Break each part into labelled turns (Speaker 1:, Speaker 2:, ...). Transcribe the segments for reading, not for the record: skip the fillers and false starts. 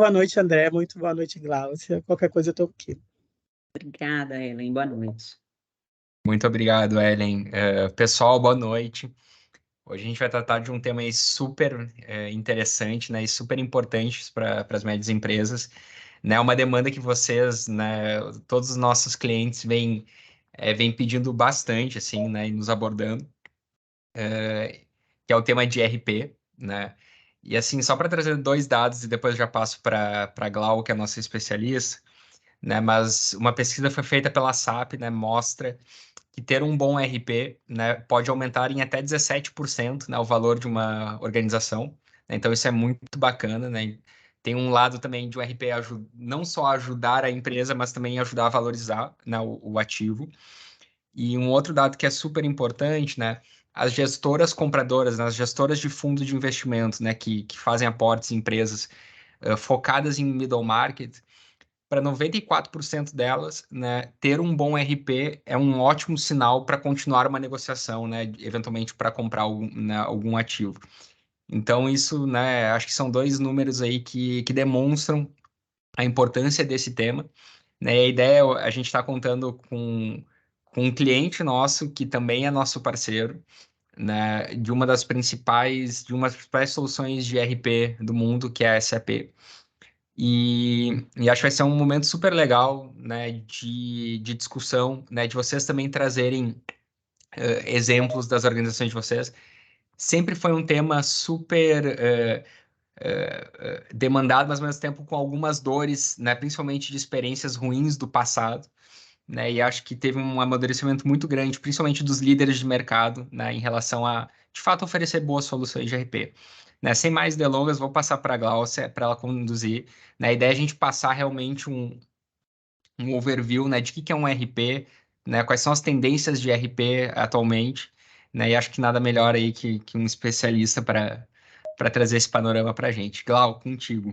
Speaker 1: Boa noite, André. Muito boa noite, Gláucia. Qualquer coisa eu estou aqui.
Speaker 2: Obrigada, Ellen. Boa noite.
Speaker 3: Muito obrigado, Ellen. Pessoal, boa noite. Hoje a gente vai tratar de um tema aí super interessante, né, e super importante para as médias empresas, né, uma demanda que vocês, né, todos os nossos clientes vêm pedindo bastante, assim, né, e nos abordando, que é o tema de RP, né. E assim, só para trazer dois dados e depois já passo para a Glau, que é a nossa especialista, né, mas uma pesquisa foi feita pela SAP, né, mostra que ter um bom RP, né, pode aumentar em até 17%, né, o valor de uma organização, né? Então isso é muito bacana, né? Tem um lado também de um RP não só ajudar a empresa, mas também ajudar a valorizar, né, o ativo. E um outro dado que é super importante, né, as gestoras compradoras, né, as gestoras de fundo de investimento, né, que fazem aportes em empresas focadas em middle market, para 94% delas, né, ter um bom RP é um ótimo sinal para continuar uma negociação, né, eventualmente para comprar algum ativo. Então, isso, né, acho que são dois números aí que demonstram a importância desse tema. Né, e a ideia é a gente está contando com um cliente nosso que também é nosso parceiro, né, de uma das principais soluções de RP do mundo, que é a SAP. E acho que vai ser um momento super legal, né, de discussão, né, de vocês também trazerem exemplos das organizações de vocês. Sempre foi um tema super demandado, mas ao mesmo tempo com algumas dores, né, principalmente de experiências ruins do passado, né, e acho que teve um amadurecimento muito grande, principalmente dos líderes de mercado, né, em relação a, de fato, oferecer boas soluções de RP. Né, sem mais delongas, vou passar para a Glaucia para ela conduzir. Né, a ideia é a gente passar realmente um overview, né, de que é um RP, né, quais são as tendências de RP atualmente, né, e acho que nada melhor aí que um especialista para trazer esse panorama para a gente. Glau, contigo.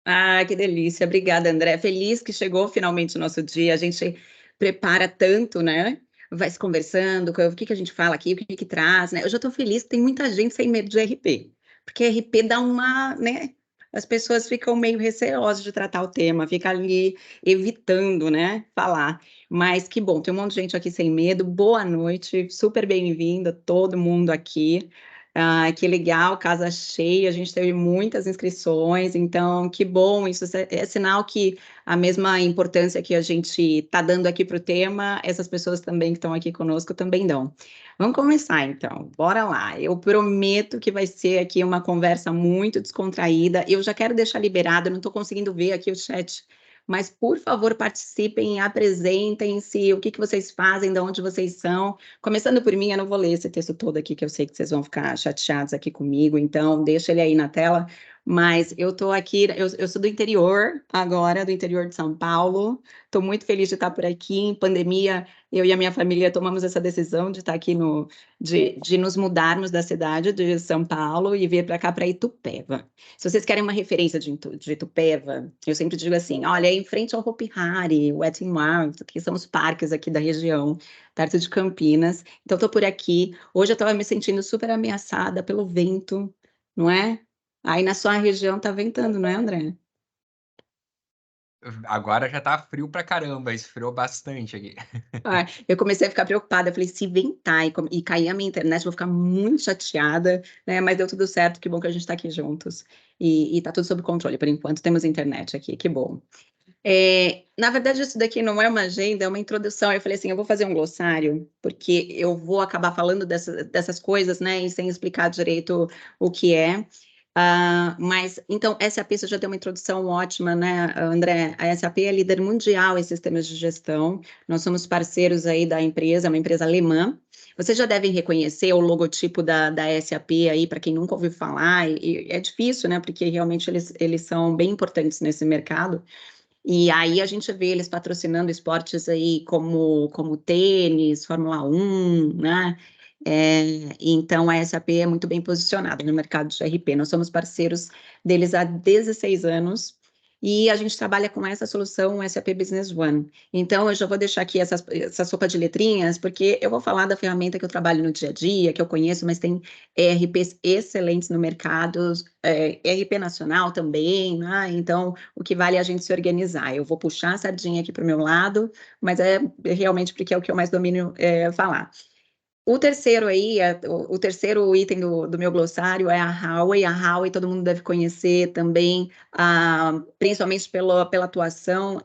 Speaker 2: Ah, que delícia. Obrigada, André. Feliz que chegou finalmente o nosso dia. A gente prepara tanto, né? Vai se conversando, o que a gente fala aqui, o que traz, né? Eu já estou feliz que tem muita gente sem medo de RP, porque RP dá uma, né? As pessoas ficam meio receosas de tratar o tema, fica ali evitando, né? Falar. Mas que bom, tem um monte de gente aqui sem medo. Boa noite, super bem-vinda todo mundo aqui. Ah, que legal, casa cheia, a gente teve muitas inscrições, então que bom, isso é sinal que a mesma importância que a gente está dando aqui para o tema, essas pessoas também que estão aqui conosco também dão. Vamos começar então, bora lá. Eu prometo que vai ser aqui uma conversa muito descontraída. Eu já quero deixar liberado, eu não estou conseguindo ver aqui o chat, mas por favor participem, apresentem-se, o que vocês fazem, de onde vocês são. Começando por mim, eu não vou ler esse texto todo aqui, que eu sei que vocês vão ficar chateados aqui comigo, então deixa ele aí na tela. Mas eu estou aqui, eu sou do interior agora, do interior de São Paulo. Estou muito feliz de estar por aqui. Em pandemia, eu e a minha família tomamos essa decisão de estar aqui de nos mudarmos da cidade de São Paulo e vir para cá, para Itupeva. Se vocês querem uma referência de Itupeva, eu sempre digo assim: olha, é em frente ao Hopi Hari, Wet n Wild, que são os parques aqui da região, perto de Campinas. Então, estou por aqui. Hoje eu estava me sentindo super ameaçada pelo vento, não é? Aí na sua região tá ventando, não é, André?
Speaker 3: Agora já tá frio pra caramba, esfriou bastante aqui.
Speaker 2: Ah, eu comecei a ficar preocupada, eu falei, se ventar e cair a minha internet, eu vou ficar muito chateada, né? Mas deu tudo certo, que bom que a gente está aqui juntos. E tá tudo sob controle, por enquanto temos internet aqui, que bom. Na verdade, isso daqui não é uma agenda, é uma introdução. Eu falei assim, eu vou fazer um glossário, porque eu vou acabar falando dessas coisas, né? E sem explicar direito o que é. Mas, então, SAP, você já deu uma introdução ótima, né, André? A SAP é líder mundial em sistemas de gestão. Nós somos parceiros aí da empresa, uma empresa alemã. Vocês já devem reconhecer o logotipo da SAP aí, para quem nunca ouviu falar. E é difícil, né? Porque realmente eles são bem importantes nesse mercado. E aí a gente vê eles patrocinando esportes aí como tênis, Fórmula 1, né? Então a SAP é muito bem posicionada no mercado de RP. Nós somos parceiros deles há 16 anos e a gente trabalha com essa solução SAP Business One. Então, eu já vou deixar aqui essa sopa de letrinhas, porque eu vou falar da ferramenta que eu trabalho no dia a dia, que eu conheço, mas tem ERPs excelentes no mercado, ERP nacional também, né? Então, o que vale é a gente se organizar. Eu vou puxar a sardinha aqui para o meu lado, mas é realmente porque é o que eu mais domino falar. O terceiro aí, o terceiro item do meu glossário é a Huawei. A Huawei todo mundo deve conhecer também, principalmente pela atuação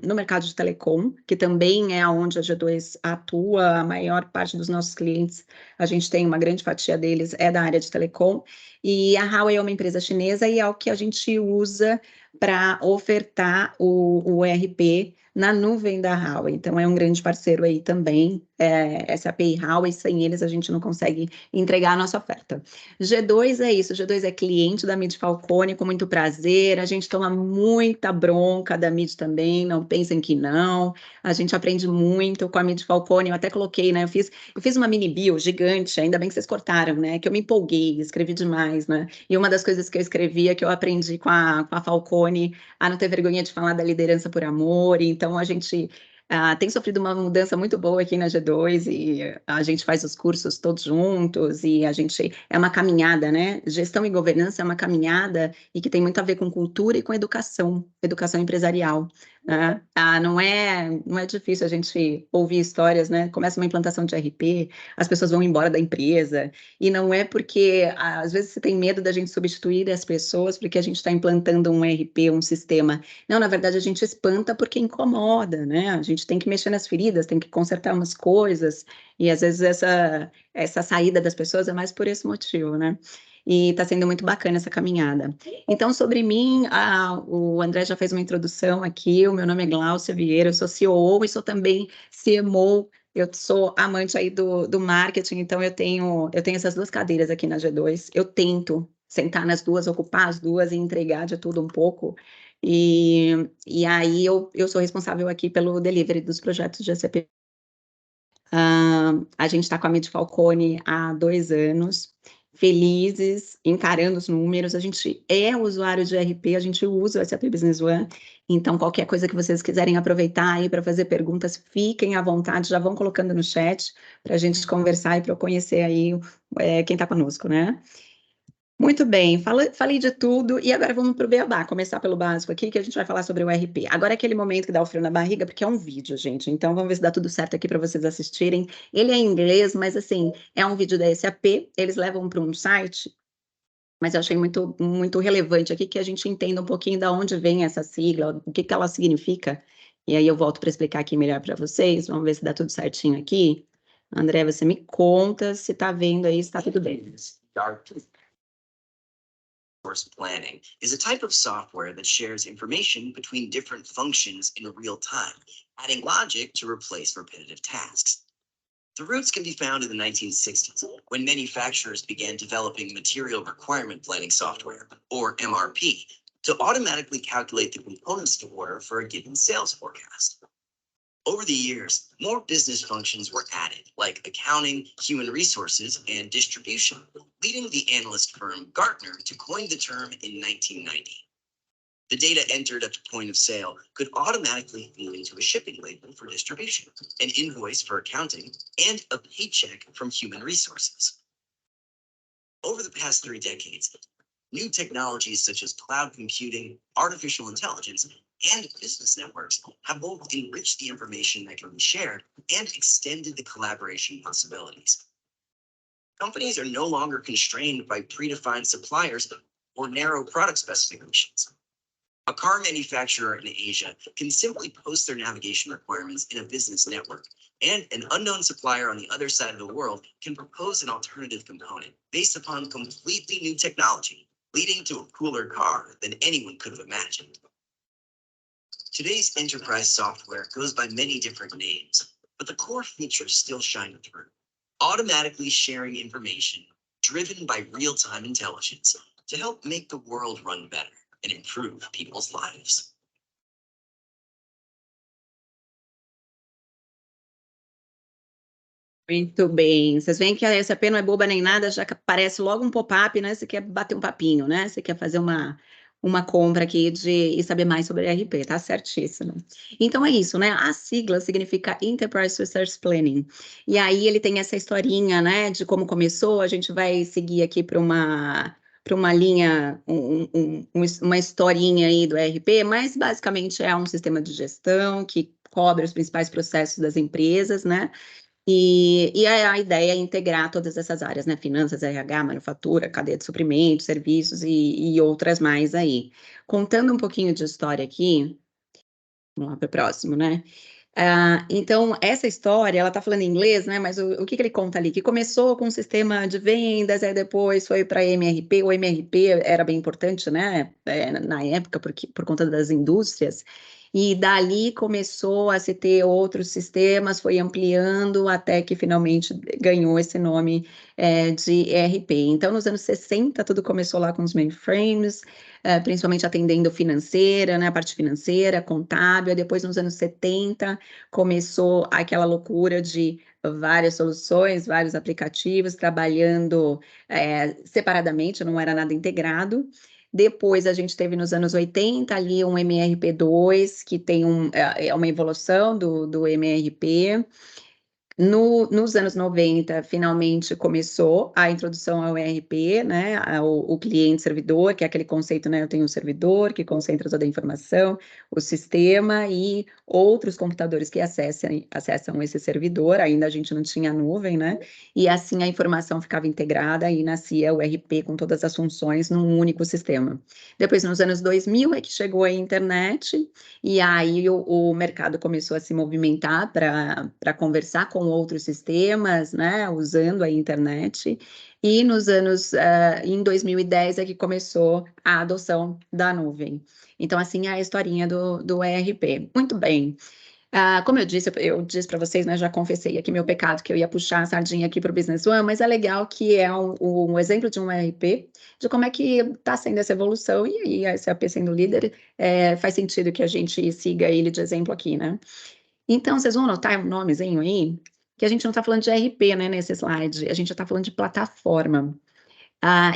Speaker 2: no mercado de telecom, que também é onde a G2 atua. A maior parte dos nossos clientes, a gente tem uma grande fatia deles, é da área de telecom. E a Huawei é uma empresa chinesa e é o que a gente usa para ofertar o ERP na nuvem da Huawei. Então, é um grande parceiro aí também, SAP e Huawei, sem eles a gente não consegue entregar a nossa oferta. G2 é isso, G2 é cliente da Mid Falcone, com muito prazer, a gente toma muita bronca da Mid também, não pensem que não, a gente aprende muito com a Mid Falcone, eu até coloquei, né, eu fiz uma mini bio gigante, ainda bem que vocês cortaram, né, que eu me empolguei, escrevi demais, né, e uma das coisas que eu escrevi é que eu aprendi com a Falcone a não ter vergonha de falar da liderança por amor, então a gente tem sofrido uma mudança muito boa aqui na G2 e a gente faz os cursos todos juntos e a gente é uma caminhada, né? Gestão e governança é uma caminhada e que tem muito a ver com cultura e com educação empresarial, né? Não é difícil a gente ouvir histórias, né? Começa uma implantação de RP, as pessoas vão embora da empresa e não é porque às vezes você tem medo da gente substituir as pessoas porque a gente está implantando um RP, um sistema. Não, na verdade a gente espanta porque incomoda, né? A gente tem que mexer nas feridas, tem que consertar umas coisas, e às vezes essa saída das pessoas é mais por esse motivo, né? E está sendo muito bacana essa caminhada. Então, sobre mim, o André já fez uma introdução aqui, o meu nome é Gláucia Vieira, eu sou COO e sou também CMO, eu sou amante aí do marketing, então eu tenho essas duas cadeiras aqui na G2, eu tento sentar nas duas, ocupar as duas e entregar de tudo um pouco, e aí eu sou responsável aqui pelo delivery dos projetos de SAP. A gente está com a Mid Falcone há 2 anos, felizes, encarando os números. A gente é usuário de ERP, a gente usa o SAP Business One, então qualquer coisa que vocês quiserem aproveitar aí para fazer perguntas, fiquem à vontade, já vão colocando no chat para a gente conversar e para eu conhecer aí quem está conosco, né? Muito bem, falei de tudo, e agora vamos para o beabá, começar pelo básico aqui, que a gente vai falar sobre o RP. Agora é aquele momento que dá o frio na barriga, porque é um vídeo, gente, então vamos ver se dá tudo certo aqui para vocês assistirem. Ele é em inglês, mas assim, é um vídeo da SAP, eles levam para um site, mas eu achei muito, muito relevante aqui que a gente entenda um pouquinho de onde vem essa sigla, o que ela significa, e aí eu volto para explicar aqui melhor para vocês, vamos ver se dá tudo certinho aqui. André, você me conta se está vendo aí, se está tudo bem.
Speaker 4: Resource planning is a type of software that shares information between different functions in real time, adding logic to replace repetitive tasks. The roots can be found in the 1960s, when manufacturers began developing material requirement planning software, or MRP, to automatically calculate the components to order for a given sales forecast. Over the years, more business functions were added, like accounting, human resources, and distribution, leading the analyst firm Gartner to coin the term in 1990. The data entered at the point of sale could automatically feed into a shipping label for distribution, an invoice for accounting, and a paycheck from human resources. Over the past 3 decades, new technologies such as cloud computing, artificial intelligence, and business networks have both enriched the information that can be shared and extended the collaboration possibilities. Companies are no longer constrained by predefined suppliers or narrow product specifications. A car manufacturer in Asia can simply post their navigation requirements in a business network, and an unknown supplier on the other side of the world can propose an alternative component based upon completely new technology, leading to a cooler car than anyone could have imagined. Today's enterprise software goes by many different names, but the core features still shine through. Automatically sharing information driven by real-time intelligence to help make the world run better and improve people's lives.
Speaker 2: Muito bem. Vocês veem que a SAP não é boba nem nada, já aparece logo um pop-up, né? Você quer bater um papinho, né? Você quer fazer uma compra aqui e saber mais sobre ERP, tá certíssimo. Então é isso, né? A sigla significa Enterprise Resource Planning. E aí ele tem essa historinha, né, de como começou. A gente vai seguir aqui para uma linha, uma historinha aí do ERP, mas basicamente é um sistema de gestão que cobre os principais processos das empresas, né? E a ideia é integrar todas essas áreas, né? Finanças, RH, manufatura, cadeia de suprimentos, serviços e outras mais aí. Contando um pouquinho de história aqui, vamos lá para o próximo, né? Então, essa história, ela está falando em inglês, né? Mas o que ele conta ali? Que começou com um sistema de vendas, aí depois foi para MRP. O MRP era bem importante, né? Na época, por conta das indústrias. E dali começou a se ter outros sistemas, foi ampliando até que finalmente ganhou esse nome de ERP. Então, nos anos 60, tudo começou lá com os mainframes, principalmente atendendo financeira, né, a parte financeira, contábil. Depois, nos anos 70, começou aquela loucura de várias soluções, vários aplicativos, trabalhando separadamente, não era nada integrado. Depois a gente teve nos anos 80 ali um MRP2, que tem uma evolução do MRP. Nos anos 90, finalmente começou a introdução ao ERP, né, o cliente-servidor, que é aquele conceito, né, eu tenho um servidor que concentra toda a informação, o sistema e outros computadores que acessam esse servidor, ainda a gente não tinha nuvem, né, e assim a informação ficava integrada e nascia o ERP com todas as funções num único sistema. Depois, nos anos 2000, é que chegou a internet, e aí o mercado começou a se movimentar para conversar com outros sistemas, né, usando a internet. E em 2010 é que começou a adoção da nuvem. Então, assim, é a historinha do ERP. Muito bem. Como eu disse para vocês, né, já confessei aqui meu pecado, que eu ia puxar a sardinha aqui para o Business One, mas é legal que é um exemplo de um ERP, de como é que está sendo essa evolução, e aí a SAP sendo líder, faz sentido que a gente siga ele de exemplo aqui, né? Então, vocês vão notar um nomezinho aí, que a gente não está falando de ERP, né, nesse slide, a gente já está falando de plataforma.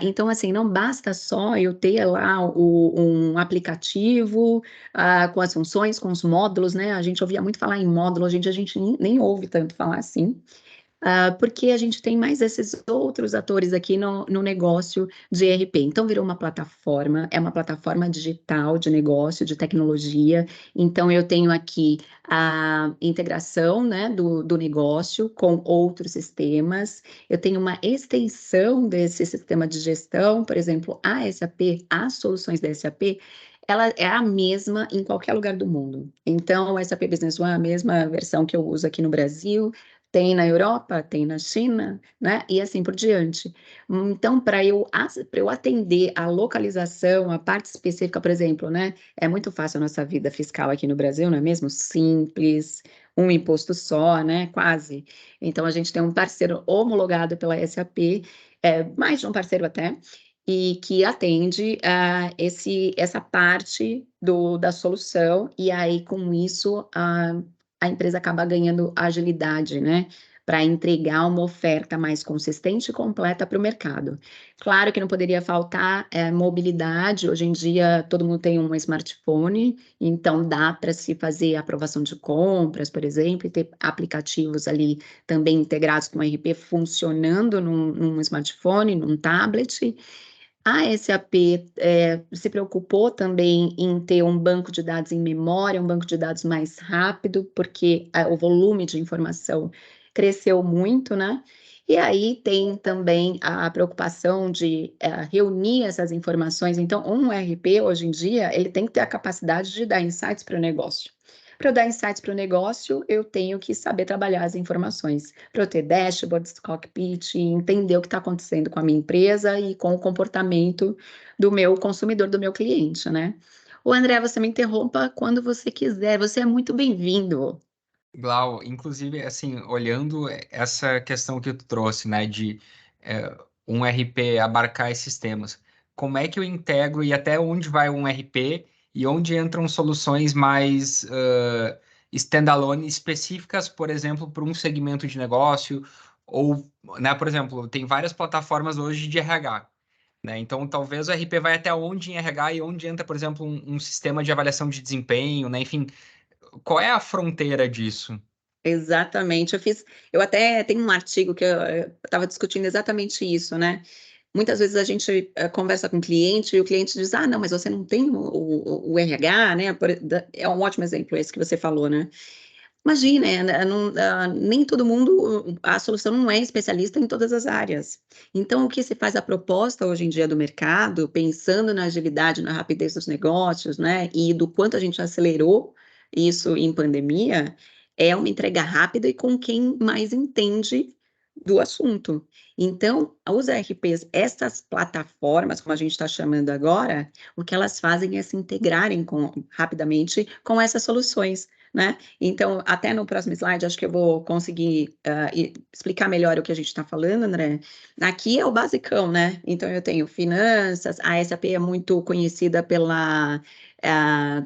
Speaker 2: Então, assim, não basta só eu ter lá um aplicativo com as funções, com os módulos, né? A gente ouvia muito falar em módulo, a gente nem ouve tanto falar assim. Porque a gente tem mais esses outros atores aqui no negócio de ERP. Então, virou uma plataforma, é uma plataforma digital de negócio, de tecnologia. Então, eu tenho aqui a integração, né, do negócio com outros sistemas. Eu tenho uma extensão desse sistema de gestão, por exemplo, a SAP, as soluções da SAP, ela é a mesma em qualquer lugar do mundo. Então, o SAP Business One é a mesma versão que eu uso aqui no Brasil, tem na Europa, tem na China, né? E assim por diante. Então, para eu atender a localização, a parte específica, por exemplo, né? É muito fácil a nossa vida fiscal aqui no Brasil, não é mesmo? Simples, um imposto só, né? Quase. Então, a gente tem um parceiro homologado pela SAP, mais de um parceiro até, e que atende essa parte da solução, e aí, com isso, a empresa acaba ganhando agilidade, né? Para entregar uma oferta mais consistente e completa para o mercado. Claro que não poderia faltar mobilidade. Hoje em dia, todo mundo tem um smartphone, então dá para se fazer aprovação de compras, por exemplo, e ter aplicativos ali também integrados com o ERP funcionando num smartphone, num tablet. A SAP se preocupou também em ter um banco de dados em memória, um banco de dados mais rápido, porque o volume de informação cresceu muito, né? E aí tem também a preocupação de reunir essas informações. Então, um ERP, hoje em dia, ele tem que ter a capacidade de dar insights para o negócio. Para eu dar insights para o negócio, eu tenho que saber trabalhar as informações. Para eu ter dashboards, cockpit, entender o que está acontecendo com a minha empresa e com o comportamento do meu consumidor, do meu cliente, né? O André, você me interrompa quando você quiser. Você é muito bem-vindo.
Speaker 3: Glau, inclusive, assim, olhando essa questão que tu trouxe, né, de um RP abarcar esses temas, como é que eu integro e até onde vai um RP e onde entram soluções mais standalone específicas, por exemplo, para um segmento de negócio ou, né, por exemplo, tem várias plataformas hoje de RH. né? Então, talvez o RP vai até onde em RH e onde entra, por exemplo, um sistema de avaliação de desempenho, né? Enfim, qual é a fronteira disso?
Speaker 2: Exatamente. Eu até tenho um artigo que eu estava discutindo exatamente isso, né? Muitas vezes a gente conversa com o cliente e o cliente diz, ah, não, mas você não tem o RH, né? É um ótimo exemplo esse que você falou, né? Imagina, nem todo mundo, a solução não é especialista em todas as áreas. Então, o que se faz a proposta hoje em dia do mercado, pensando na agilidade, na rapidez dos negócios, né, e do quanto a gente acelerou isso em pandemia, é uma entrega rápida e com quem mais entende do assunto. Então, os ERPs, essas plataformas, como a gente está chamando agora, o que elas fazem é se integrarem rapidamente com essas soluções, né? Então, até no próximo slide, acho que eu vou conseguir explicar melhor o que a gente está falando, André. Aqui é o basicão, né? Então, eu tenho finanças, a SAP é muito conhecida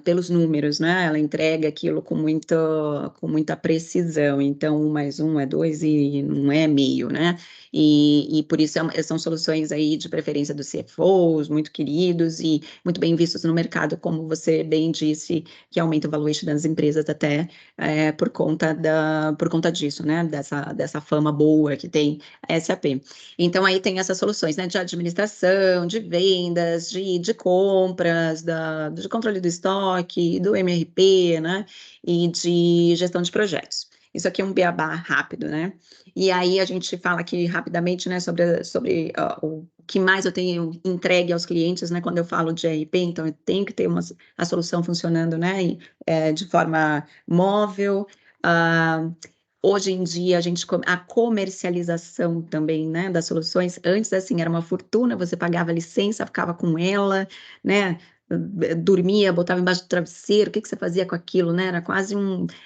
Speaker 2: pelos números, né? Ela entrega aquilo com muita precisão. Então, 1 mais 1 é 2 e não é meio, né? E por isso são soluções aí de preferência dos CFOs, muito queridos e muito bem vistos no mercado, como você bem disse, que aumenta o valuation das empresas até por conta disso, né? Dessa fama boa que tem a SAP. Então, aí tem essas soluções, né? De administração, de vendas, de compras, de controle do estoque, do MRP, né? E de gestão de projetos. Isso aqui é um beabá rápido, né? E aí a gente fala aqui rapidamente, né, sobre o que mais eu tenho entregue aos clientes, né, quando eu falo de ERP, então eu tenho que ter a solução funcionando, né, de forma móvel. Hoje em dia, a comercialização também, né, das soluções, antes, assim, era uma fortuna, você pagava a licença, ficava com ela, né, dormia, botava embaixo do travesseiro, o que você fazia com aquilo, né,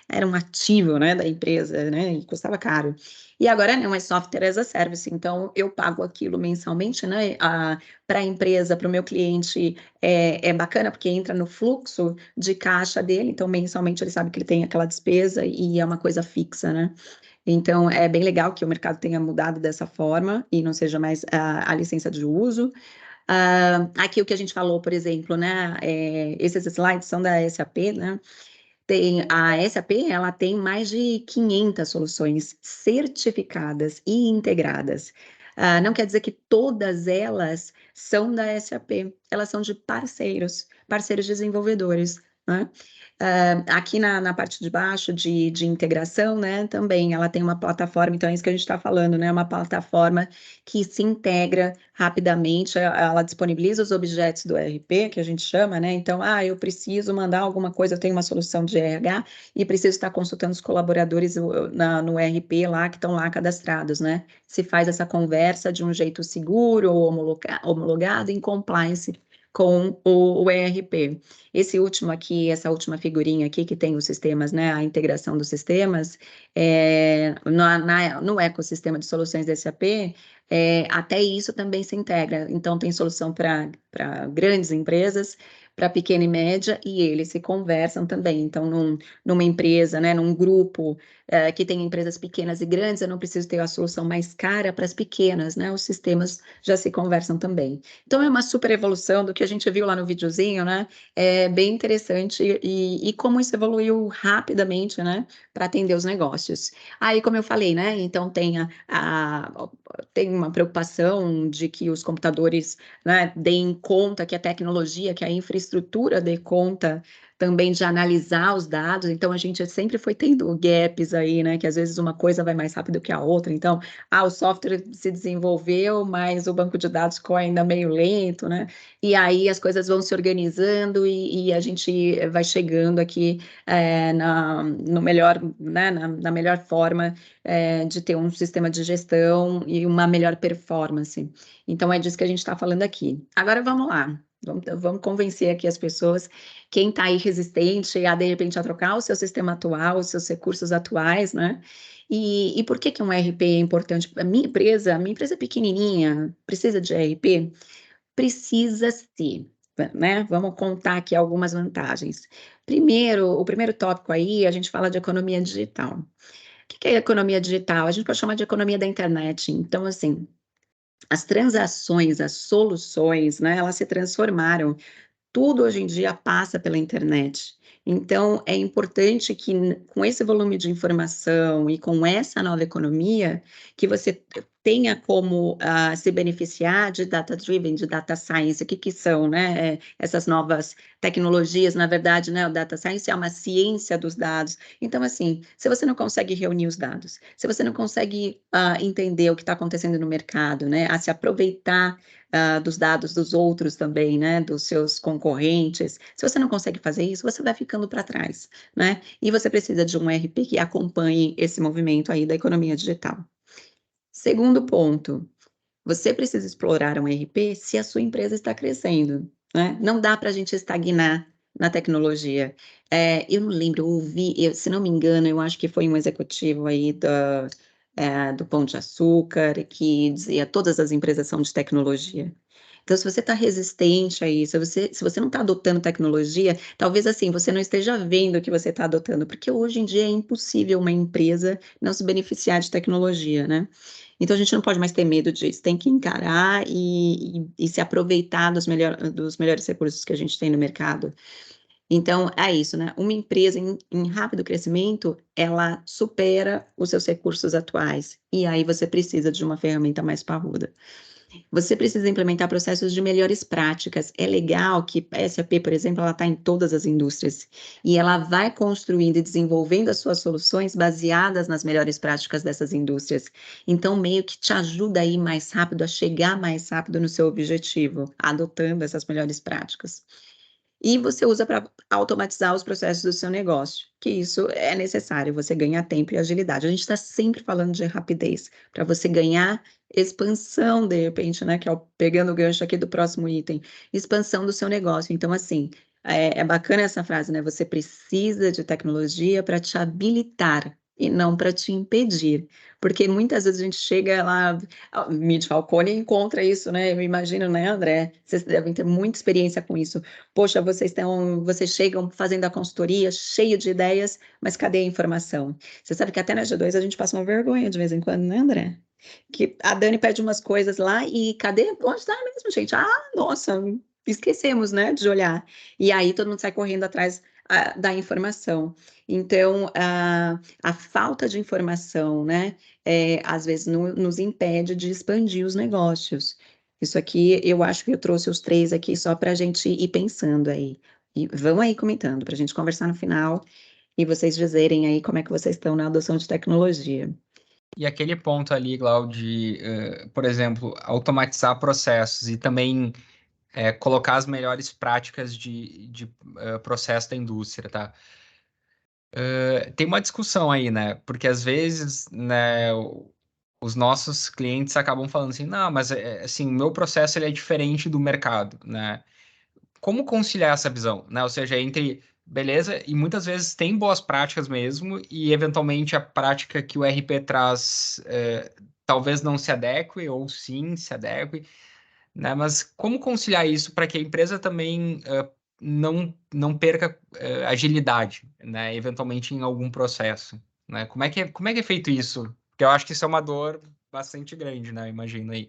Speaker 2: era um ativo, né, da empresa, né, e custava caro. E agora não, é software as a service, então eu pago aquilo mensalmente, né, para a empresa, para o meu cliente, é bacana, porque entra no fluxo de caixa dele, então mensalmente ele sabe que ele tem aquela despesa e é uma coisa fixa, né? Então é bem legal que o mercado tenha mudado dessa forma e não seja mais a licença de uso. Aqui o que a gente falou, por exemplo, né? Esses slides são da SAP, né? A SAP, ela tem mais de 500 soluções certificadas e integradas. Não quer dizer que todas elas são da SAP, elas são de parceiros desenvolvedores, né? Aqui na parte de baixo de integração, né, também ela tem uma plataforma, então é isso que a gente está falando, né, uma plataforma que se integra rapidamente, ela disponibiliza os objetos do ERP, que a gente chama, né, então, eu preciso mandar alguma coisa, eu tenho uma solução de RH e preciso estar consultando os colaboradores no ERP lá, que estão lá cadastrados, né, se faz essa conversa de um jeito seguro, ou homologado, em compliance com o ERP. Essa última figurinha aqui, que tem os sistemas, né, a integração dos sistemas, no ecossistema de soluções da SAP, até isso também se integra. Então, tem solução para grandes empresas, para pequena e média, e eles se conversam também. Então, numa empresa, né, num grupo que tem empresas pequenas e grandes, eu não preciso ter a solução mais cara para as pequenas, né? Os sistemas já se conversam também. Então, é uma super evolução do que a gente viu lá no videozinho, né? É bem interessante e como isso evoluiu rapidamente, né? Para atender os negócios. Aí, como eu falei, né? Então, tem uma preocupação de que os computadores, né, deem conta, que a tecnologia, que a infraestrutura dê conta também de analisar os dados, então a gente sempre foi tendo gaps aí, né, que às vezes uma coisa vai mais rápido que a outra, então, o software se desenvolveu, mas o banco de dados ficou ainda meio lento, né, e aí as coisas vão se organizando e a gente vai chegando aqui no melhor, né, na melhor forma de ter um sistema de gestão e uma melhor performance. Então, é disso que a gente está falando aqui. Agora, vamos lá. Vamos convencer aqui as pessoas, quem está aí resistente de repente, a trocar o seu sistema atual, os seus recursos atuais, né? E por que um ERP é importante? A minha empresa é pequenininha, precisa de ERP? Precisa sim, né? Vamos contar aqui algumas vantagens. Primeiro, o primeiro tópico aí, a gente fala de economia digital. O que é economia digital? A gente pode chamar de economia da internet. Então, assim, as transações, as soluções, né, elas se transformaram. Tudo hoje em dia passa pela internet. Então, é importante que, com esse volume de informação e com essa nova economia, que você tenha como se beneficiar de data-driven, de data science. O que são, né? Essas novas tecnologias, na verdade, né? O data science é uma ciência dos dados. Então, assim, se você não consegue reunir os dados, se você não consegue entender o que está acontecendo no mercado, né? A se aproveitar dos dados dos outros também, né, dos seus concorrentes. Se você não consegue fazer isso, você vai ficando para trás, né? E você precisa de um ERP que acompanhe esse movimento aí da economia digital. Segundo ponto, você precisa explorar um ERP se a sua empresa está crescendo, né? Não dá para a gente estagnar na tecnologia. Eu não lembro, eu ouvi, se não me engano, eu acho que foi um executivo aí do Pão de Açúcar que dizia todas as empresas são de tecnologia. Então, se você está resistente a isso, se você não está adotando tecnologia, talvez assim, você não esteja vendo o que você está adotando, porque hoje em dia é impossível uma empresa não se beneficiar de tecnologia, né? Então, a gente não pode mais ter medo disso, tem que encarar e se aproveitar dos melhores recursos que a gente tem no mercado. Então, é isso, né? Uma empresa em rápido crescimento, ela supera os seus recursos atuais, e aí você precisa de uma ferramenta mais parruda. Você precisa implementar processos de melhores práticas. É legal que a SAP, por exemplo, ela está em todas as indústrias e ela vai construindo e desenvolvendo as suas soluções baseadas nas melhores práticas dessas indústrias. Então, meio que te ajuda a ir mais rápido, a chegar mais rápido no seu objetivo, adotando essas melhores práticas. E você usa para automatizar os processos do seu negócio, que isso é necessário, você ganha tempo e agilidade. A gente está sempre falando de rapidez, para você ganhar expansão, de repente, né, que é pegando o gancho aqui do próximo item, expansão do seu negócio. Então, assim, é bacana essa frase, né? Você precisa de tecnologia para te habilitar e não para te impedir, porque muitas vezes a gente chega lá, Mídia Falcone encontra isso, né? Eu imagino, né, André? Vocês devem ter muita experiência com isso. Poxa, vocês chegam fazendo a consultoria, cheio de ideias, mas cadê a informação? Você sabe que até na G2 a gente passa uma vergonha de vez em quando, né, André? Que a Dani pede umas coisas lá e cadê? Onde está mesmo, gente? Ah, nossa, esquecemos, né, de olhar. E aí todo mundo sai correndo atrás da informação. Então, a falta de informação, né, às vezes nos impede de expandir os negócios. Isso aqui, eu acho que eu trouxe os 3 aqui só para a gente ir pensando aí. E vão aí comentando, para a gente conversar no final e vocês dizerem aí como é que vocês estão na adoção de tecnologia.
Speaker 3: E aquele ponto ali, Glau, por exemplo, automatizar processos e também colocar as melhores práticas de processo da indústria, tá? Tem uma discussão aí, né? Porque às vezes, né, os nossos clientes acabam falando assim, não, mas assim, o meu processo ele é diferente do mercado, né? Como conciliar essa visão, né? Ou seja, entre beleza e muitas vezes tem boas práticas mesmo e eventualmente a prática que o RP traz talvez não se adeque ou sim se adeque, né? Mas como conciliar isso para que a empresa também não perca agilidade, né? Eventualmente em algum processo, né? Como é que é feito isso? Porque eu acho que isso é uma dor bastante grande, né? Imagino aí.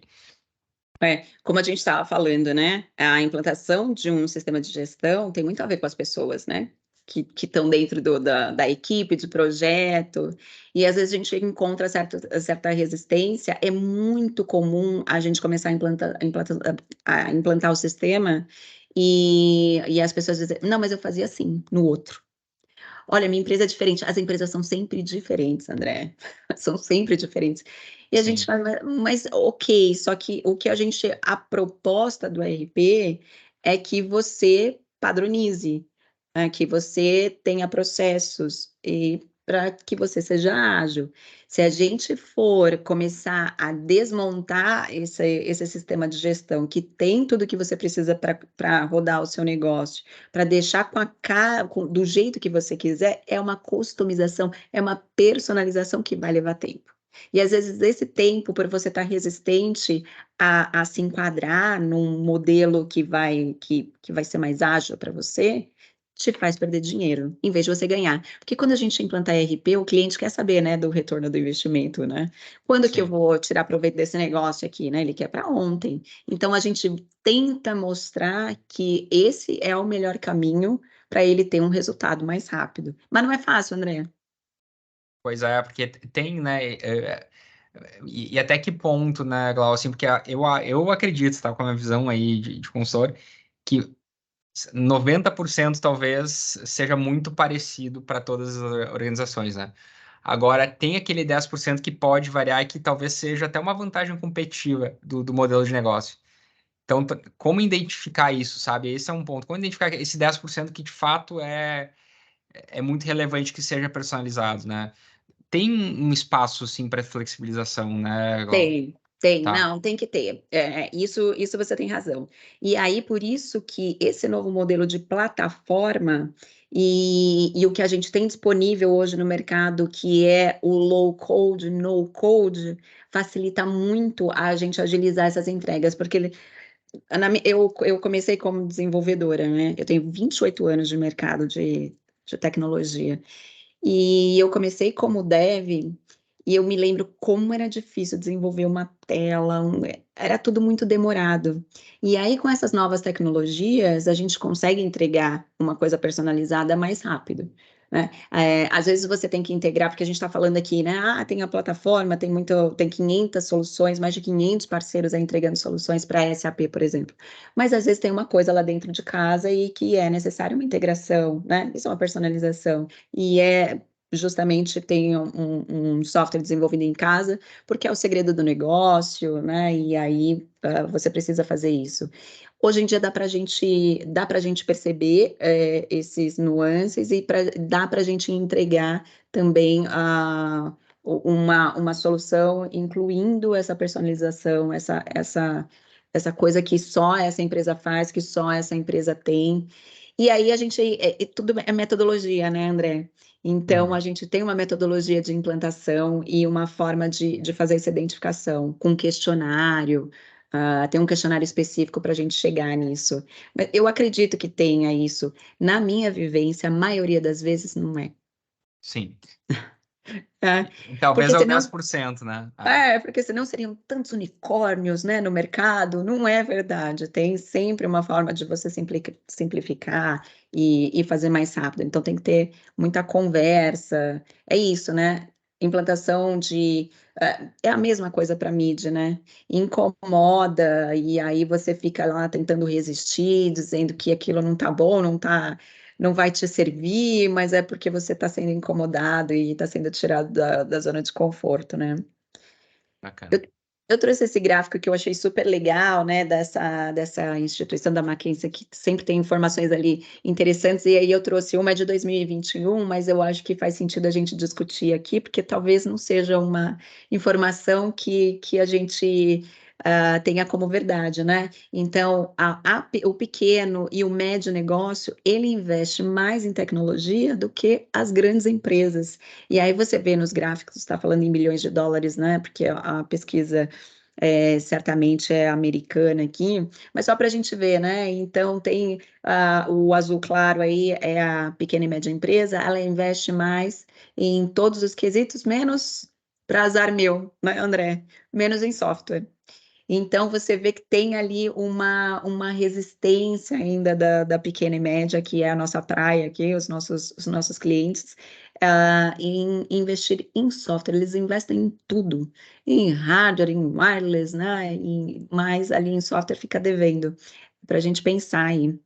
Speaker 2: Como a gente estava falando, né? A implantação de um sistema de gestão tem muito a ver com as pessoas, né? Que estão dentro da equipe, de projeto, e às vezes a gente encontra certa resistência. É muito comum a gente começar a implantar o sistema e as pessoas dizem, não, mas eu fazia assim, no outro. Olha, minha empresa é diferente. As empresas são sempre diferentes, André. São sempre diferentes. E a gente
Speaker 3: Sim.
Speaker 2: fala, mas ok, só que a proposta do RP é que você padronize, né, que você tenha processos e para que você seja ágil. Se a gente for começar a desmontar esse sistema de gestão que tem tudo que você precisa para rodar o seu negócio, para deixar com a cara, do jeito que você quiser, é uma customização, é uma personalização que vai levar tempo. E às vezes esse tempo, por você estar resistente a se enquadrar num modelo que vai ser mais ágil para você, te faz perder dinheiro, em vez de você ganhar. Porque quando a gente implantar ERP, o cliente quer saber, né, do retorno do investimento, né? Quando que eu
Speaker 3: Sim.
Speaker 2: vou tirar proveito desse negócio aqui, né? Ele quer para ontem. Então, a gente tenta mostrar que esse é o melhor caminho para ele ter um resultado mais rápido. Mas não é fácil, André.
Speaker 3: Pois é, porque tem, né? E até que ponto, né, Glau, assim, porque eu acredito, tá, com a minha visão aí de consultor, que 90% talvez seja muito parecido para todas as organizações, né? Agora, tem aquele 10% que pode variar e que talvez seja até uma vantagem competitiva do modelo de negócio. Então, como identificar isso, sabe? Esse é um ponto. Como identificar esse 10% que de fato é muito relevante que seja personalizado, né? Tem um espaço, sim, para flexibilização, né, Glau?
Speaker 2: Tem,
Speaker 3: Tá.
Speaker 2: não, tem que ter. Isso você tem razão. E aí, por isso que esse novo modelo de plataforma e o que a gente tem disponível hoje no mercado, que é o low code, no code, facilita muito a gente agilizar essas entregas, porque eu comecei como desenvolvedora, né? Eu tenho 28 anos de mercado de tecnologia. E eu comecei como dev, e eu me lembro como era difícil desenvolver uma tela, era tudo muito demorado. E aí, com essas novas tecnologias, a gente consegue entregar uma coisa personalizada mais rápido, né? Às vezes você tem que integrar, porque a gente está falando aqui, né? Ah, tem a plataforma, tem 500 soluções, mais de 500 parceiros aí entregando soluções para SAP, por exemplo. Mas às vezes tem uma coisa lá dentro de casa e que é necessária uma integração, né? Isso é uma personalização. E justamente tem um software desenvolvido em casa, porque é o segredo do negócio, né? E aí você precisa fazer isso. Hoje em dia dá para a gente perceber esses nuances e dá para a gente entregar também uma solução, incluindo essa personalização, essa coisa que só essa empresa faz, que só essa empresa tem. E aí a gente, tudo é metodologia, né, André? Então, a gente tem uma metodologia de implantação e uma forma de fazer essa identificação com questionário, tem um questionário específico para a gente chegar nisso. Mas eu acredito que tenha isso. Na minha vivência, a maioria das vezes não é.
Speaker 3: Sim.
Speaker 2: Tá?
Speaker 3: Talvez
Speaker 2: Porque
Speaker 3: é o
Speaker 2: senão
Speaker 3: 10%, né?
Speaker 2: porque senão seriam tantos unicórnios, né, no mercado. Não é verdade. Tem sempre uma forma de você simplificar e fazer mais rápido. Então tem que ter muita conversa. É isso, né? Implantação é a mesma coisa para mídia, né? Incomoda, e aí você fica lá tentando resistir, dizendo que aquilo não tá bom, não vai te servir, mas é porque você está sendo incomodado e está sendo tirado da zona de conforto, né?
Speaker 3: Bacana.
Speaker 2: Eu trouxe esse gráfico que eu achei super legal, né, dessa instituição da McKinsey, que sempre tem informações ali interessantes, e aí eu trouxe uma de 2021, mas eu acho que faz sentido a gente discutir aqui, porque talvez não seja uma informação que a gente tenha como verdade, né? Então, o pequeno e o médio negócio, ele investe mais em tecnologia do que as grandes empresas. E aí você vê nos gráficos, está falando em bilhões de dólares, né? Porque a pesquisa certamente é americana aqui, mas só para a gente ver, né? Então tem o azul claro aí, é a pequena e média empresa, ela investe mais em todos os quesitos, menos para azar meu, né, André? Menos em software. Então, você vê que tem ali uma resistência ainda da pequena e média, que é a nossa praia aqui, os nossos clientes, em investir em software. Eles investem em tudo, em hardware, em wireless, né? Mas ali em software fica devendo, para a gente pensar aí.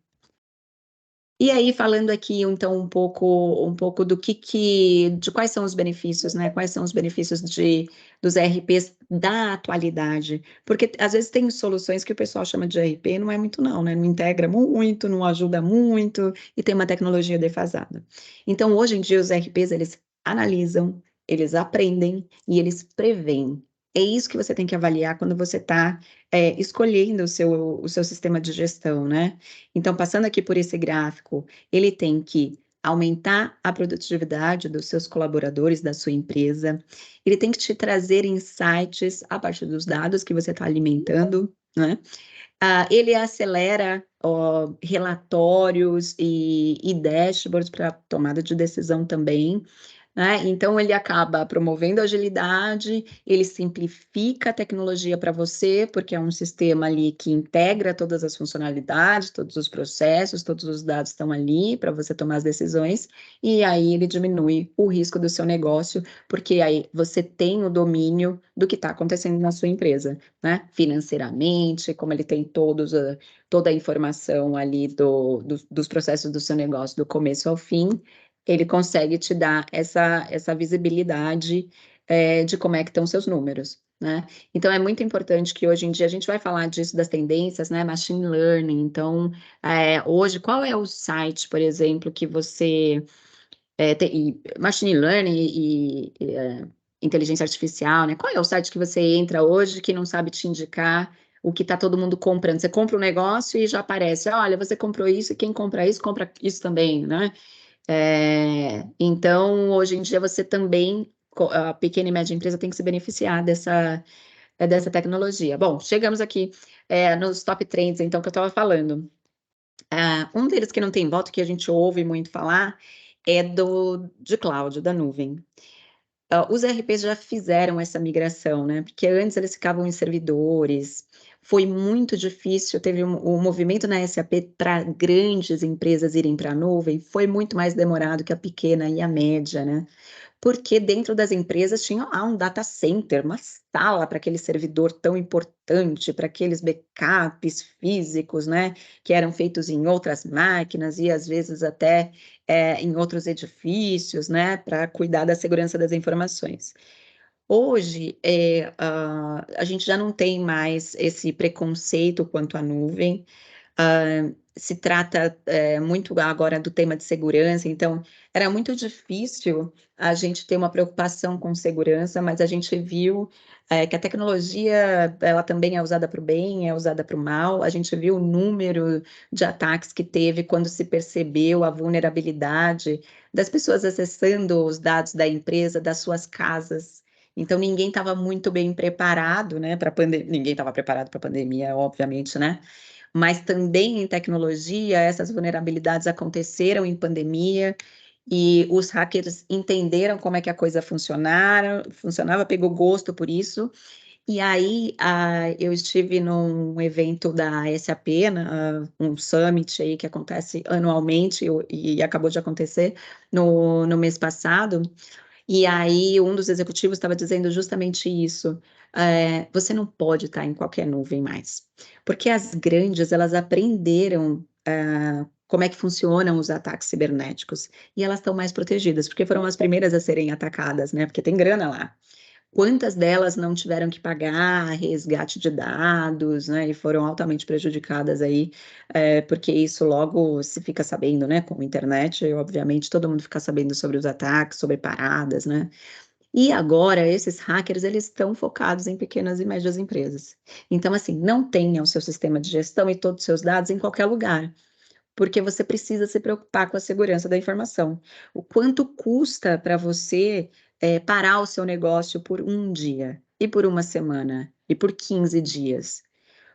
Speaker 2: E aí, falando aqui, então, um pouco de quais são os benefícios, né? Quais são os benefícios dos ERPs da atualidade? Porque, às vezes, tem soluções que o pessoal chama de ERP, não é muito não, né? Não integra muito, não ajuda muito, e tem uma tecnologia defasada. Então, hoje em dia, os ERPs, eles analisam, eles aprendem e eles preveem. É isso que você tem que avaliar quando você está escolhendo o seu sistema de gestão, né? Então, passando aqui por esse gráfico, ele tem que aumentar a produtividade dos seus colaboradores, da sua empresa, ele tem que te trazer insights a partir dos dados que você está alimentando, né? Ele acelera relatórios e dashboards para tomada de decisão também, né? Então, ele acaba promovendo a agilidade, ele simplifica a tecnologia para você, porque é um sistema ali que integra todas as funcionalidades, todos os processos, todos os dados estão ali para você tomar as decisões, e aí ele diminui o risco do seu negócio, porque aí você tem o domínio do que está acontecendo na sua empresa, né? Financeiramente, como ele tem toda a informação ali dos processos do seu negócio, do começo ao fim, ele consegue te dar essa visibilidade de como é que estão seus números, né? Então, é muito importante que hoje em dia a gente vai falar disso, das tendências, né? Machine Learning. Então, hoje, qual é o site, por exemplo, que você tem Machine Learning e inteligência artificial, né? Qual é o site que você entra hoje que não sabe te indicar o que está todo mundo comprando? Você compra um negócio e já aparece, olha, você comprou isso, e quem compra isso também, né? Então, hoje em dia, você também, a pequena e média empresa tem que se beneficiar dessa tecnologia. Bom, chegamos aqui nos top trends, então, que eu estava falando. Um deles que não tem voto, que a gente ouve muito falar, é de cloud, da nuvem. Os ERPs já fizeram essa migração, né? Porque antes eles ficavam em servidores, foi muito difícil, teve um movimento na SAP para grandes empresas irem para a nuvem, foi muito mais demorado que a pequena e a média, né? Porque dentro das empresas tinha um data center, uma sala para aquele servidor tão importante, para aqueles backups físicos, né, que eram feitos em outras máquinas e às vezes até em outros edifícios, né, para cuidar da segurança das informações. Hoje, a gente já não tem mais esse preconceito quanto à nuvem. Se trata muito agora do tema de segurança, então era muito difícil a gente ter uma preocupação com segurança, mas a gente viu que a tecnologia ela também é usada para o bem, é usada para o mal. A gente viu o número de ataques que teve quando se percebeu a vulnerabilidade das pessoas acessando os dados da empresa, das suas casas. Então ninguém estava muito bem preparado, né, para pandemia. Ninguém estava preparado para a pandemia, obviamente, né? Mas também em tecnologia, essas vulnerabilidades aconteceram em pandemia e os hackers entenderam como é que a coisa funcionava, pegou gosto por isso. E aí, eu estive num evento da SAP, um summit aí que acontece anualmente e acabou de acontecer no mês passado. E aí, um dos executivos estava dizendo justamente isso. Você não pode estar em qualquer nuvem mais, porque as grandes, elas aprenderam como é que funcionam os ataques cibernéticos, e elas estão mais protegidas, porque foram as primeiras a serem atacadas, né? Porque tem grana lá. Quantas delas não tiveram que pagar resgate de dados, né? E foram altamente prejudicadas aí, porque isso logo se fica sabendo, né? Com a internet, e, obviamente, todo mundo fica sabendo sobre os ataques, sobre paradas, né? E agora, esses hackers, eles estão focados em pequenas e médias empresas. Então, assim, não tenha o seu sistema de gestão e todos os seus dados em qualquer lugar, porque você precisa se preocupar com a segurança da informação. O quanto custa para você parar o seu negócio por um dia, e por uma semana, e por 15 dias.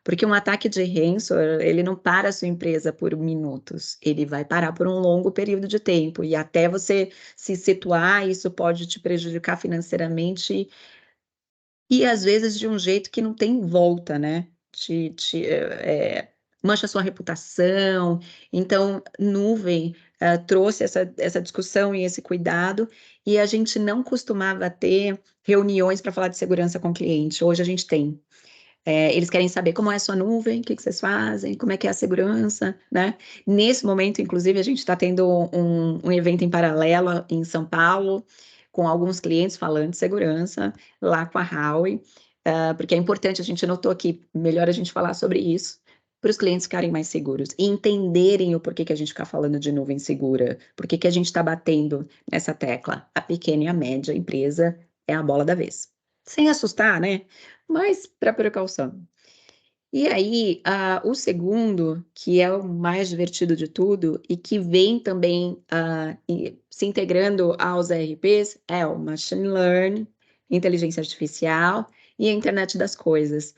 Speaker 2: Porque um ataque de ransomware, ele não para a sua empresa por minutos, ele vai parar por um longo período de tempo, e até você se situar, isso pode te prejudicar financeiramente, e às vezes de um jeito que não tem volta, né? Mancha sua reputação. Então, nuvem trouxe essa discussão e esse cuidado, e a gente não costumava ter reuniões para falar de segurança com o cliente. Hoje a gente tem. Eles querem saber como é a sua nuvem, o que vocês fazem, como é que é a segurança, né? Nesse momento, inclusive, a gente está tendo um evento em paralelo em São Paulo, com alguns clientes falando de segurança, lá com a Huawei, porque é importante, a gente notou aqui, melhor a gente falar sobre isso, para os clientes ficarem mais seguros e entenderem o porquê que a gente fica falando de nuvem segura, porquê que a gente está batendo nessa tecla. A pequena e a média empresa é a bola da vez. Sem assustar, né? Mas para precaução. E aí, o segundo, que é o mais divertido de tudo e que vem também se integrando aos ERPs, é o Machine Learning, inteligência artificial e a internet das coisas.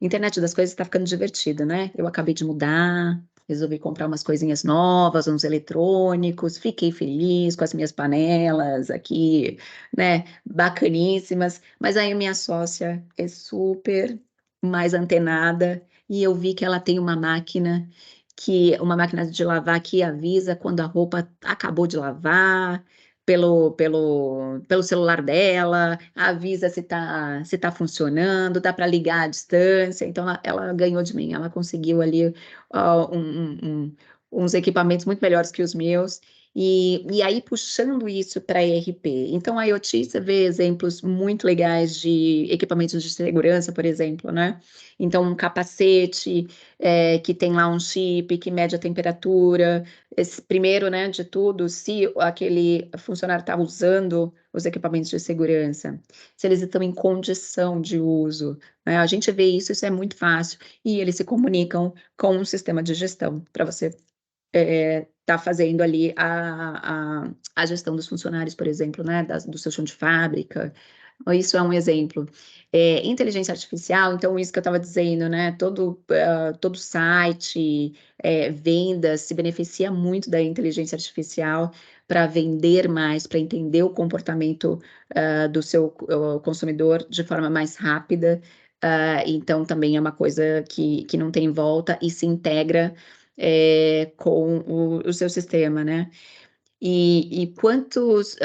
Speaker 2: Internet das coisas está ficando divertido, né? Eu acabei de mudar, resolvi comprar umas coisinhas novas, uns eletrônicos, fiquei feliz com as minhas panelas aqui, né? Bacaníssimas. Mas aí minha sócia é super mais antenada e eu vi que ela tem uma máquina de lavar que avisa quando a roupa acabou de lavar, pelo celular dela, avisa se tá funcionando, dá para ligar à distância. Então, ela ganhou de mim, ela conseguiu ali uns equipamentos muito melhores que os meus. E aí, puxando isso para ERP. Então, a IoT, você vê exemplos muito legais de equipamentos de segurança, por exemplo, né? Então, um capacete que tem lá um chip que mede a temperatura. Primeiro, né, de tudo, se aquele funcionário está usando os equipamentos de segurança, se eles estão em condição de uso, né? A gente vê isso, isso é muito fácil, e eles se comunicam com um sistema de gestão para você tá fazendo ali a gestão dos funcionários, por exemplo, né, do seu chão de fábrica. Isso é um exemplo. Inteligência artificial, então isso que eu estava dizendo, né, todo site, vendas, se beneficia muito da inteligência artificial para vender mais, para entender o comportamento do seu consumidor de forma mais rápida. Então também é uma coisa que não tem volta e se integra com o seu sistema, né? E quantos,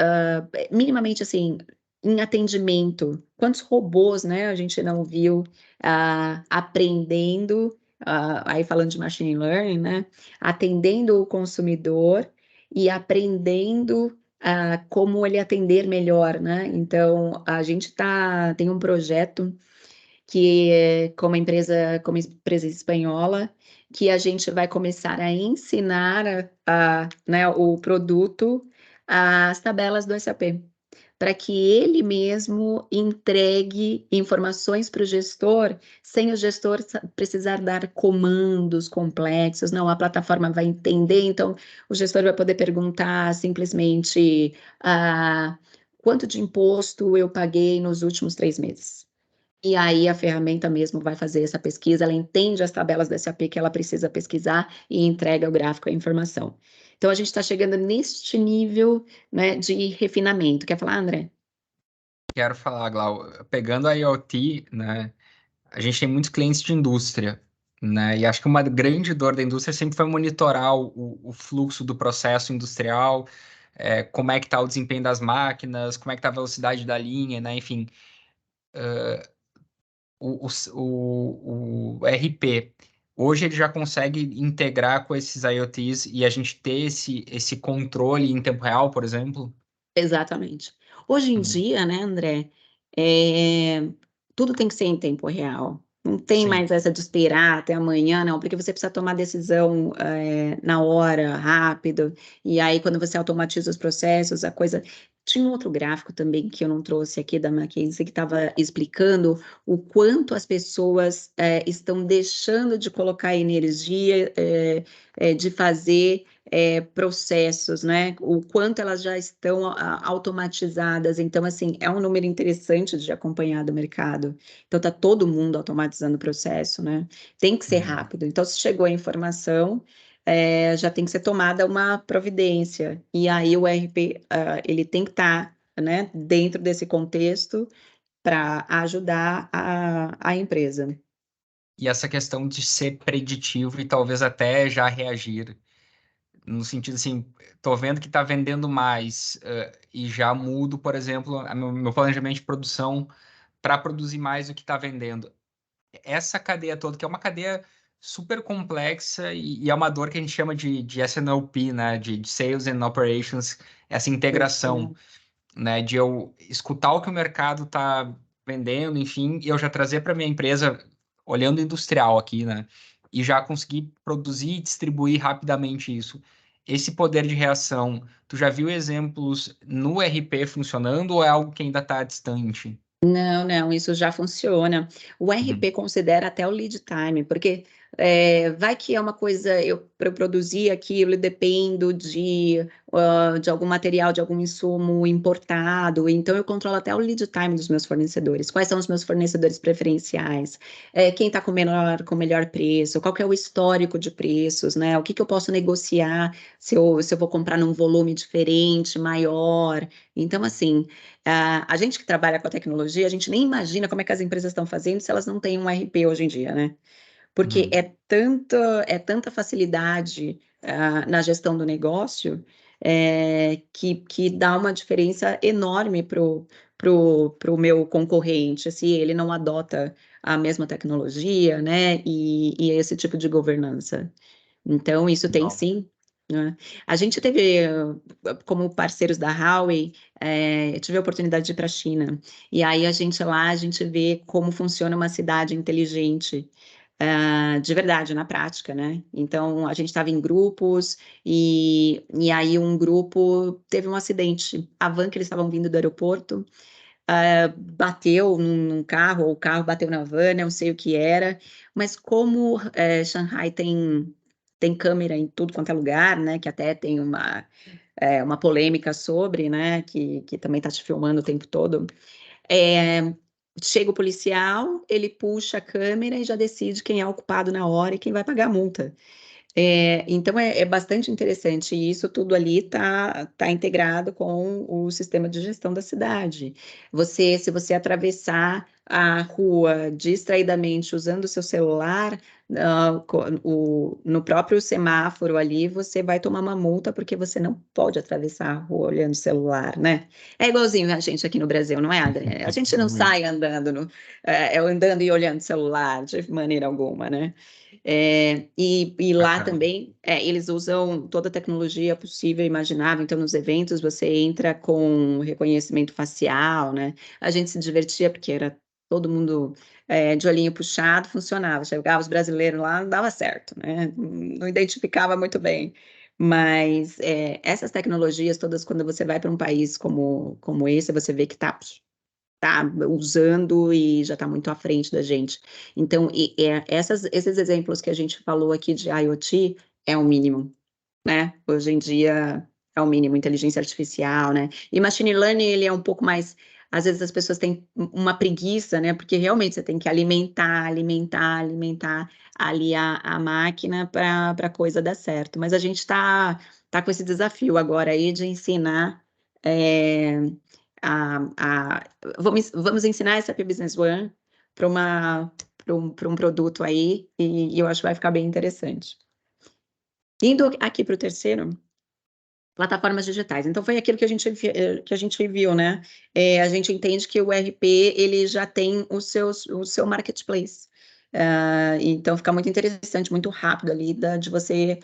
Speaker 2: minimamente assim, em atendimento, quantos robôs, né, a gente não viu aprendendo, aí falando de machine learning, né, atendendo o consumidor e aprendendo como ele atender melhor, né? Então, a gente tem um projeto que é com uma empresa espanhola, que a gente vai começar a ensinar né, o produto, as tabelas do SAP, para que ele mesmo entregue informações para o gestor, sem o gestor precisar dar comandos complexos. Não, a plataforma vai entender, então o gestor vai poder perguntar simplesmente quanto de imposto eu paguei nos últimos 3 meses. E aí a ferramenta mesmo vai fazer essa pesquisa, ela entende as tabelas da SAP que ela precisa pesquisar e entrega o gráfico, a informação. Então a gente está chegando neste nível, né, de refinamento. Quer falar, André?
Speaker 3: Quero falar, Glau, pegando a IoT, né? A gente tem muitos clientes de indústria, né? E acho que uma grande dor da indústria sempre foi monitorar o fluxo do processo industrial, como é que está o desempenho das máquinas, como é que está a velocidade da linha, né? Enfim, o RP, hoje ele já consegue integrar com esses IoTs e a gente ter esse controle em tempo real, por exemplo?
Speaker 2: Exatamente. Hoje em dia, né, André, tudo tem que ser em tempo real. Não tem
Speaker 3: Sim.
Speaker 2: mais essa de esperar até amanhã, não, porque você precisa tomar decisão na hora, rápido, e aí quando você automatiza os processos, a coisa... Tinha um outro gráfico também que eu não trouxe aqui da McKinsey, que estava explicando o quanto as pessoas estão deixando de colocar energia, de fazer processos, né? O quanto elas já estão automatizadas. Então, assim, é um número interessante de acompanhar do mercado. Então, está todo mundo automatizando o processo, né? Tem que ser rápido. Então, se chegou a informação, já tem que ser tomada uma providência. E aí o RP, ele tem que estar, né, dentro desse contexto para ajudar a empresa.
Speaker 3: E essa questão de ser preditivo e talvez até já reagir. No sentido assim, tô vendo que está vendendo mais e já mudo, por exemplo, meu planejamento de produção para produzir mais do que está vendendo. Essa cadeia toda, que é uma cadeia super complexa e é uma dor que a gente chama de S&OP, né? De Sales and Operations, essa integração, né? De eu escutar o que o mercado está vendendo, enfim, e eu já trazer para minha empresa, olhando industrial aqui, né? E já conseguir produzir e distribuir rapidamente isso. Esse poder de reação, tu já viu exemplos no RP funcionando ou é algo que ainda está distante?
Speaker 2: Não, isso já funciona. O RP considera até o lead time, porque Vai que é uma coisa, para eu produzir aquilo, eu dependo de algum material, de algum insumo importado, então eu controlo até o lead time dos meus fornecedores, quais são os meus fornecedores preferenciais, quem está com o melhor preço, qual que é o histórico de preços, né? O que eu posso negociar se eu vou comprar num volume diferente, maior. Então, assim, a gente que trabalha com a tecnologia, a gente nem imagina como é que as empresas estão fazendo se elas não têm um RP hoje em dia, né? Porque é tanta facilidade na gestão do negócio que dá uma diferença enorme pro meu concorrente, se ele não adota a mesma tecnologia, né, e esse tipo de governança. Então, isso tem
Speaker 3: Legal.
Speaker 2: sim, né? A gente teve, como parceiros da Huawei, tive a oportunidade de ir para a China, e aí a gente vê como funciona uma cidade inteligente, de verdade, na prática, né? Então, a gente estava em grupos, e aí um grupo teve um acidente. A van que eles estavam vindo do aeroporto bateu num carro, ou o carro bateu na van, não sei o que era, mas como Shanghai tem câmera em tudo quanto é lugar, né? Que até tem uma polêmica sobre, né? Que também está te filmando o tempo todo. Chega o policial, ele puxa a câmera e já decide quem é o culpado na hora e quem vai pagar a multa. Então, é bastante interessante, e isso tudo ali tá integrado com o sistema de gestão da cidade. Se você atravessar a rua distraidamente usando o seu celular, no próprio semáforo ali, você vai tomar uma multa porque você não pode atravessar a rua olhando o celular, né? É igualzinho a gente aqui no Brasil, não é, André? A gente não sai andando, andando e olhando o celular de maneira alguma, né? E lá
Speaker 3: Bacana.
Speaker 2: também, eles usam toda a tecnologia possível e imaginável. Então, nos eventos, você entra com reconhecimento facial, né? A gente se divertia porque era todo mundo de olhinho puxado, funcionava. Chegava os brasileiros lá, não dava certo, né? Não identificava muito bem. Mas essas tecnologias todas, quando você vai para um país como esse, você vê que está usando e já está muito à frente da gente. Então, esses exemplos que a gente falou aqui de IoT é o mínimo, né? Hoje em dia é o mínimo, inteligência artificial, né? E machine learning, ele é um pouco mais... Às vezes as pessoas têm uma preguiça, né? Porque realmente você tem que alimentar ali a máquina para a coisa dar certo. Mas a gente tá com esse desafio agora aí de ensinar... vamos ensinar SAP Business One para um produto aí, e eu acho que vai ficar bem interessante. Indo aqui para o terceiro, plataformas digitais. Então, foi aquilo que a gente viu, né? A gente entende que o RP, ele já tem o seu marketplace. Então, fica muito interessante, muito rápido ali, de você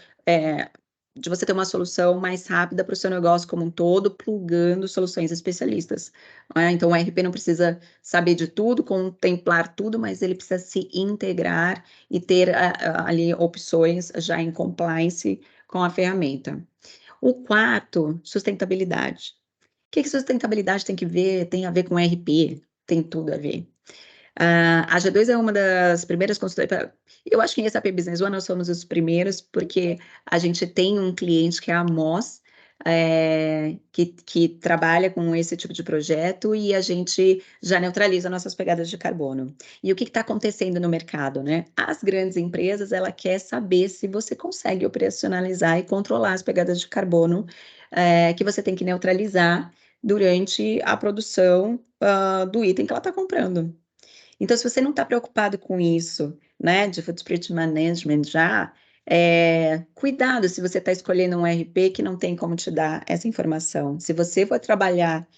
Speaker 2: ter uma solução mais rápida para o seu negócio como um todo, plugando soluções especialistas. Então, o RP não precisa saber de tudo, contemplar tudo, mas ele precisa se integrar e ter ali opções já em compliance com a ferramenta. O quarto, sustentabilidade. O que sustentabilidade tem a ver com RP? Tem tudo a ver. A G2 é uma das primeiras consultoras. Eu acho que em SAP Business One nós somos os primeiros, porque a gente tem um cliente que é a Moss, que trabalha com esse tipo de projeto, e a gente já neutraliza nossas pegadas de carbono. E o que está acontecendo no mercado, né? As grandes empresas, ela quer saber se você consegue operacionalizar e controlar as pegadas de carbono que você tem que neutralizar durante a produção do item que ela está comprando. Então, se você não está preocupado com isso, né, de footprint management já, cuidado se você está escolhendo um RP que não tem como te dar essa informação. Se você for trabalhar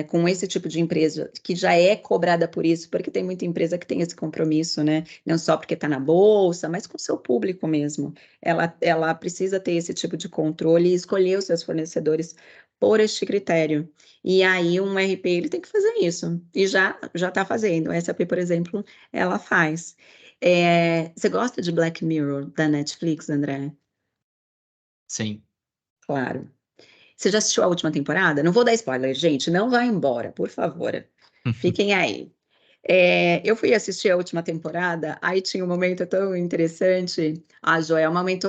Speaker 2: com esse tipo de empresa, que já é cobrada por isso, porque tem muita empresa que tem esse compromisso, né? Não só porque está na bolsa, mas com o seu público mesmo. Ela precisa ter esse tipo de controle e escolher os seus fornecedores por este critério. E aí, um RP, ele tem que fazer isso. E já está fazendo. A SAP, por exemplo, ela faz. Você gosta de Black Mirror, da Netflix, André?
Speaker 3: Sim.
Speaker 2: Claro. Você já assistiu a última temporada? Não vou dar spoiler, gente. Não vá embora, por favor. Fiquem aí. Eu fui assistir a última temporada, aí tinha um momento tão interessante. A Joia, um momento,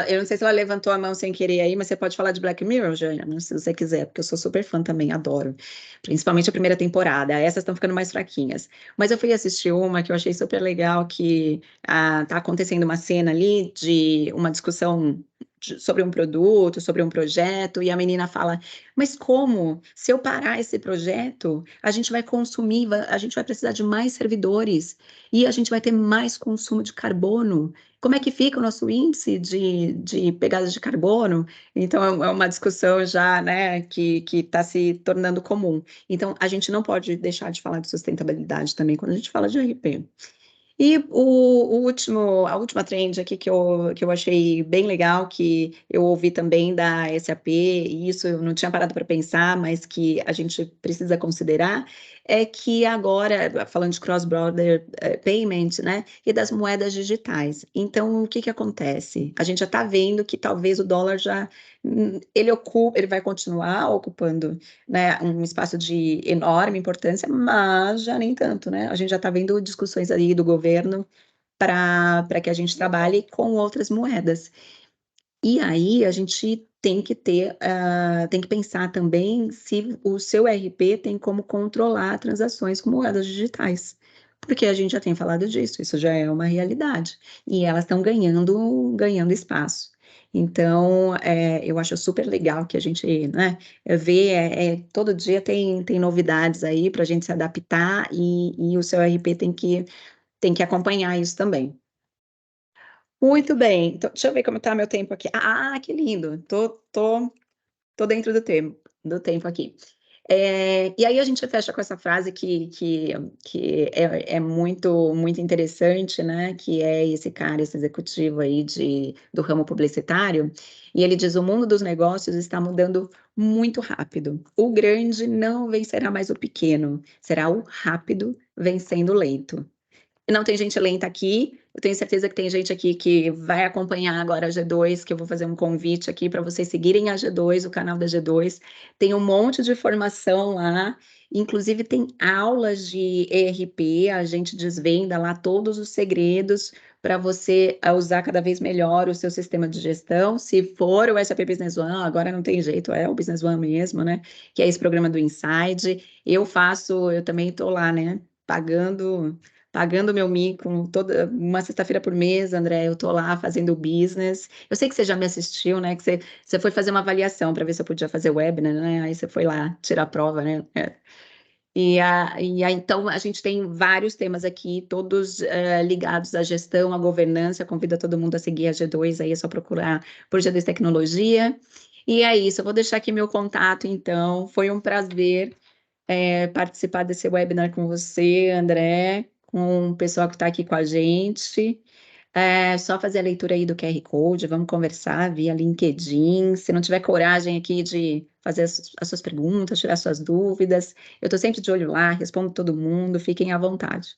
Speaker 2: eu não sei se ela levantou a mão sem querer aí, mas você pode falar de Black Mirror, Joia, se você quiser, porque eu sou super fã também, adoro. Principalmente a primeira temporada, essas estão ficando mais fraquinhas. Mas eu fui assistir uma que eu achei super legal, que tá acontecendo uma cena ali de uma discussão sobre um produto, sobre um projeto, e a menina fala: mas como? Se eu parar esse projeto, a gente vai consumir, a gente vai precisar de mais servidores e a gente vai ter mais consumo de carbono. Como é que fica o nosso índice de pegada de carbono? Então, é uma discussão já, né, que está se tornando comum. Então, a gente não pode deixar de falar de sustentabilidade também quando a gente fala de RP. E a última trend aqui que eu achei bem legal, que eu ouvi também da SAP, e isso eu não tinha parado para pensar, mas que a gente precisa considerar, é que agora, falando de cross-border payment, né, e das moedas digitais. Então, o que acontece? A gente já está vendo que talvez o dólar ele vai continuar ocupando, né, um espaço de enorme importância, mas já nem tanto, né? A gente já está vendo discussões aí do governo para que a gente trabalhe com outras moedas. E aí a gente tem que tem que pensar também se o seu RP tem como controlar transações com moedas digitais. Porque a gente já tem falado disso, isso já é uma realidade. E elas estão ganhando espaço. Então, eu acho super legal que a gente, né, vê, todo dia tem novidades aí para a gente se adaptar e o seu RP tem que acompanhar isso também. Muito bem, então, deixa eu ver como está meu tempo aqui. Que lindo, tô dentro do tempo aqui. E aí a gente fecha com essa frase que é muito, muito interessante, né? Que é esse cara, esse executivo aí do ramo publicitário, e ele diz: o mundo dos negócios está mudando muito rápido. O grande não vencerá mais o pequeno, será o rápido vencendo o lento. Não tem gente lenta aqui, eu tenho certeza que tem gente aqui que vai acompanhar agora a G2, que eu vou fazer um convite aqui para vocês seguirem a G2, o canal da G2. Tem um monte de formação lá, inclusive tem aulas de ERP, a gente desvenda lá todos os segredos para você usar cada vez melhor o seu sistema de gestão. Se for o SAP Business One, agora não tem jeito, é o Business One mesmo, né? Que é esse programa do Inside. Eu também estou lá, né? Pagando meu mico toda uma sexta-feira por mês, André, eu tô lá fazendo business. Eu sei que você já me assistiu, né? Que você foi fazer uma avaliação para ver se eu podia fazer webinar, né? Aí você foi lá tirar a prova, né? Então a gente tem vários temas aqui, todos ligados à gestão, à governança. Convido todo mundo a seguir a G2, aí é só procurar por G2 Tecnologia. E é isso, eu vou deixar aqui meu contato, então. Foi um prazer participar desse webinar com você, André, com o pessoal que está aqui com a gente. Só fazer a leitura aí do QR Code, vamos conversar via LinkedIn. Se não tiver coragem aqui de fazer as suas perguntas, tirar suas dúvidas, eu estou sempre de olho lá, respondo todo mundo, fiquem à vontade.